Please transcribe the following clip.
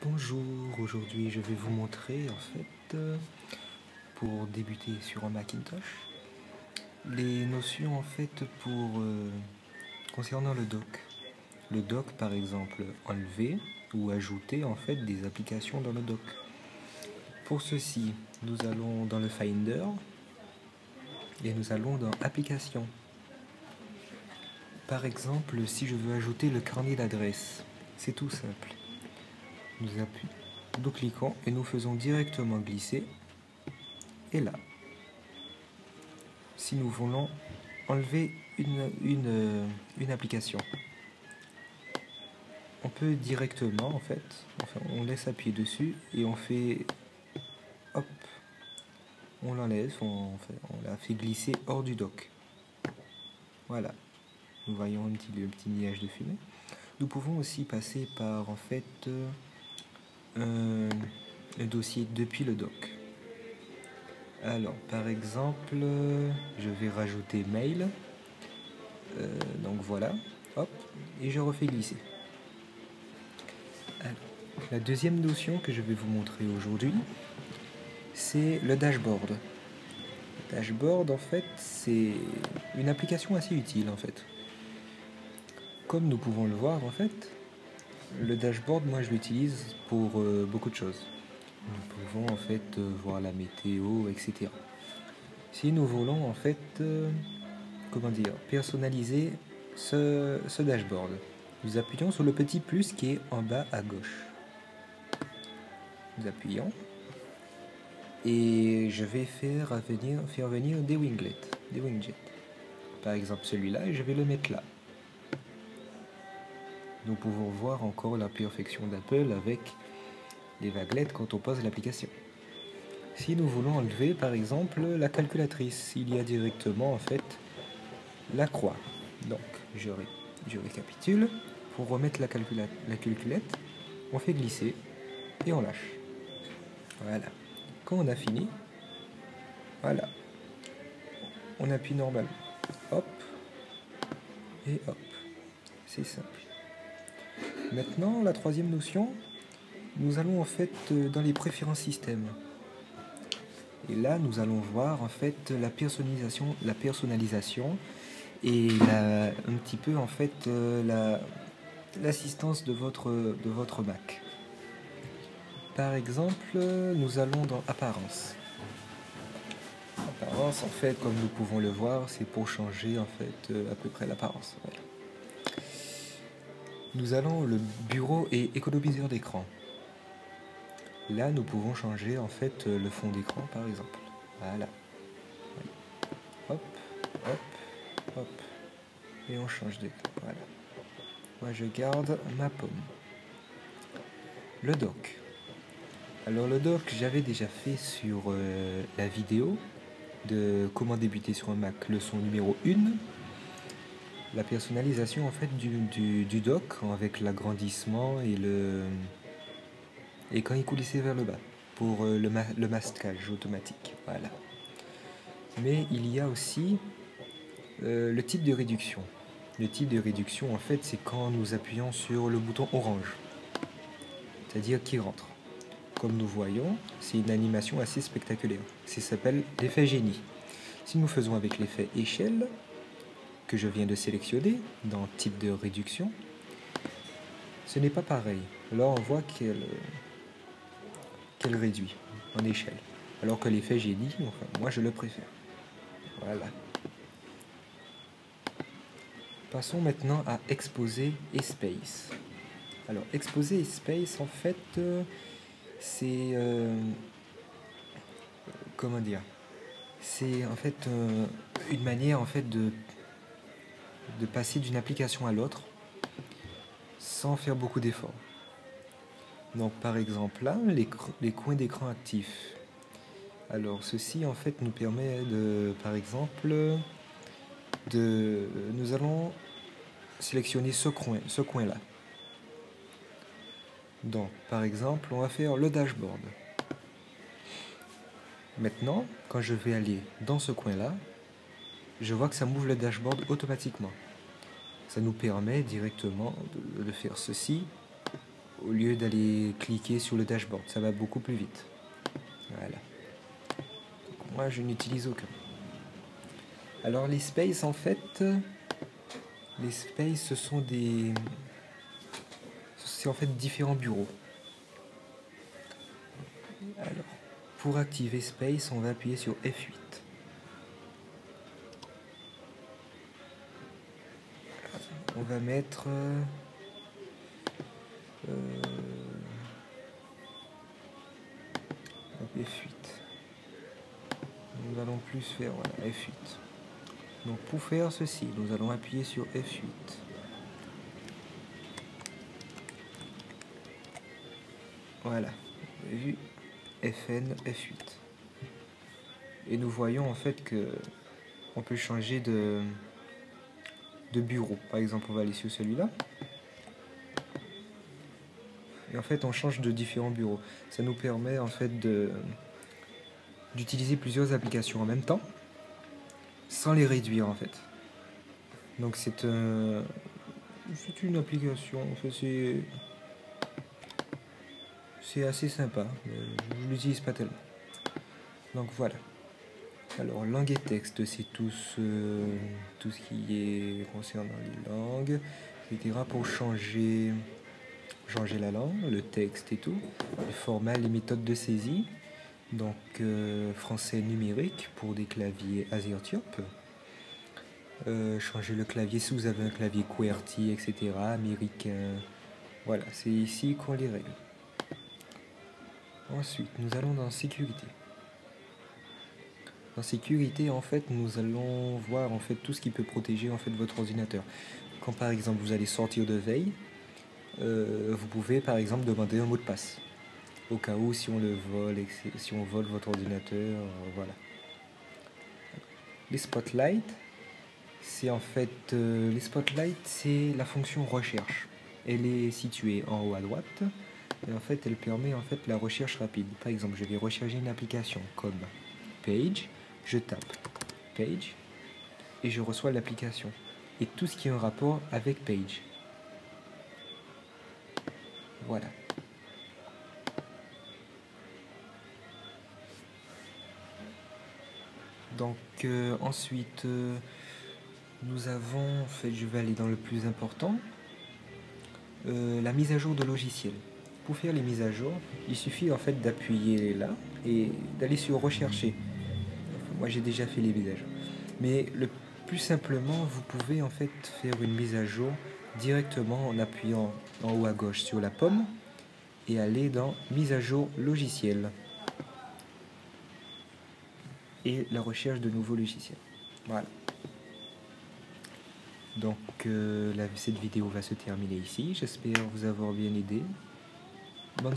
Bonjour, aujourd'hui je vais vous montrer pour débuter sur un Macintosh, les notions concernant le dock. Le dock par exemple, enlever ou ajouter des applications dans le dock. Pour ceci, nous allons dans le Finder et nous allons dans Applications. Par exemple, si je veux ajouter le carnet d'adresse, c'est tout simple. Nous cliquons et nous faisons directement glisser. Et là, si nous voulons enlever une application, on peut directement on laisse appuyer dessus et on fait hop, on l'enlève, on la fait glisser hors du dock. Voilà, nous voyons le petit nuage de fumée. Nous pouvons aussi passer par un dossier depuis le dock. Alors, par exemple, je vais rajouter mail. Donc voilà, hop, et je refais glisser. Alors, la deuxième notion que je vais vous montrer aujourd'hui, c'est le dashboard. Le dashboard, c'est une application assez utile, Comme nous pouvons le voir, le dashboard, moi, je l'utilise pour beaucoup de choses. Nous pouvons voir la météo, etc. Si nous voulons personnaliser ce dashboard, nous appuyons sur le petit plus qui est en bas à gauche. Nous appuyons et je vais faire venir des winglets. Par exemple celui-là, et je vais le mettre là. Nous pouvons voir encore la perfection d'Apple avec les vaguelettes quand on pose l'application. Si nous voulons enlever par exemple la calculatrice, il y a directement la croix. Donc je récapitule. Pour remettre la calculette, on fait glisser et on lâche. Voilà. Quand on a fini, voilà, on appuie normalement. Hop et hop. C'est simple. Maintenant, la troisième notion, nous allons dans les préférences système. Et là, nous allons voir la personnalisation et un petit peu l'assistance de votre Mac. Par exemple, nous allons dans Apparence. Apparence, comme nous pouvons le voir, c'est pour changer à peu près l'apparence. Voilà. Nous allons le bureau et économiseur d'écran. Là, nous pouvons changer le fond d'écran, par exemple. Voilà. Hop, hop, hop. Et on change d'écran. Voilà. Moi, je garde ma pomme. Le dock. Alors le dock, j'avais déjà fait sur la vidéo de comment débuter sur un Mac, leçon numéro 1. La personnalisation du dock avec l'agrandissement et quand il coulissait vers le bas pour le masquage automatique. Voilà. Mais il y a aussi le type de réduction. Le type de réduction, c'est quand nous appuyons sur le bouton orange, c'est-à-dire qu'il rentre. Comme nous voyons, c'est une animation assez spectaculaire. Ça s'appelle l'effet génie. Si nous faisons avec l'effet échelle, que je viens de sélectionner dans type de réduction, ce n'est pas pareil. Là, on voit qu'elle réduit en échelle. Alors que l'effet génie, moi je le préfère. Voilà. Passons maintenant à exposer et space. Alors, exposer et space, c'est comment dire, c'est une manière de passer d'une application à l'autre sans faire beaucoup d'efforts. Donc par exemple là, les coins d'écran actifs. Alors ceci nous permet par exemple nous allons sélectionner ce coin là. Donc, par exemple, on va faire le dashboard. Maintenant, quand je vais aller dans ce coin-là, je vois que ça m'ouvre le dashboard automatiquement. Ça nous permet directement de faire ceci au lieu d'aller cliquer sur le dashboard. Ça va beaucoup plus vite. Voilà. Donc, moi, je n'utilise aucun. Alors, les spaces, en fait, les spaces, ce sont des... C'est en fait différents bureaux. Alors, pour activer Space, on va appuyer sur F8. On va mettre F8. Nous allons plus faire voilà, F8. Donc pour faire ceci, nous allons appuyer sur F8. Voilà, vous avez vu FN, F8. Et nous voyons en fait que on peut changer de bureau. Par exemple, on va aller sur celui-là. Et en fait, on change de différents bureaux. Ça nous permet en fait d'utiliser plusieurs applications en même temps, sans les réduire en fait. Donc c'est une application, c'est assez sympa, mais je ne l'utilise pas tellement. Donc voilà. Alors langue et texte, c'est tout ce qui est concernant les langues, etc. Pour changer la langue, le texte et tout, le format, les méthodes de saisie. Donc français numérique pour des claviers ASCII. Changer le clavier si vous avez un clavier QWERTY, etc. américain. Voilà, c'est ici qu'on les règle. Ensuite, nous allons dans sécurité. Dans sécurité, en fait, nous allons voir en fait tout ce qui peut protéger en fait votre ordinateur. Quand par exemple vous allez sortir de veille, vous pouvez par exemple demander un mot de passe. Au cas où si on le vole, si on vole votre ordinateur, voilà. Les spotlights, c'est en fait les spotlights, c'est la fonction recherche. Elle est située en haut à droite et en fait elle permet en fait la recherche rapide. Par exemple, je vais rechercher une application comme Page, je tape Page et je reçois l'application et tout ce qui est en rapport avec Page. Voilà. Donc ensuite nous avons, en fait je vais aller dans le plus important, la mise à jour de logiciel. Pour faire les mises à jour, il suffit en fait d'appuyer là et d'aller sur rechercher. Enfin, moi j'ai déjà fait les mises à jour. Mais le plus simplement, vous pouvez en fait faire une mise à jour directement en appuyant en haut à gauche sur la pomme et aller dans mise à jour logiciel et la recherche de nouveaux logiciels. Voilà. Donc cette vidéo va se terminer ici. J'espère vous avoir bien aidé. Bonne soirée.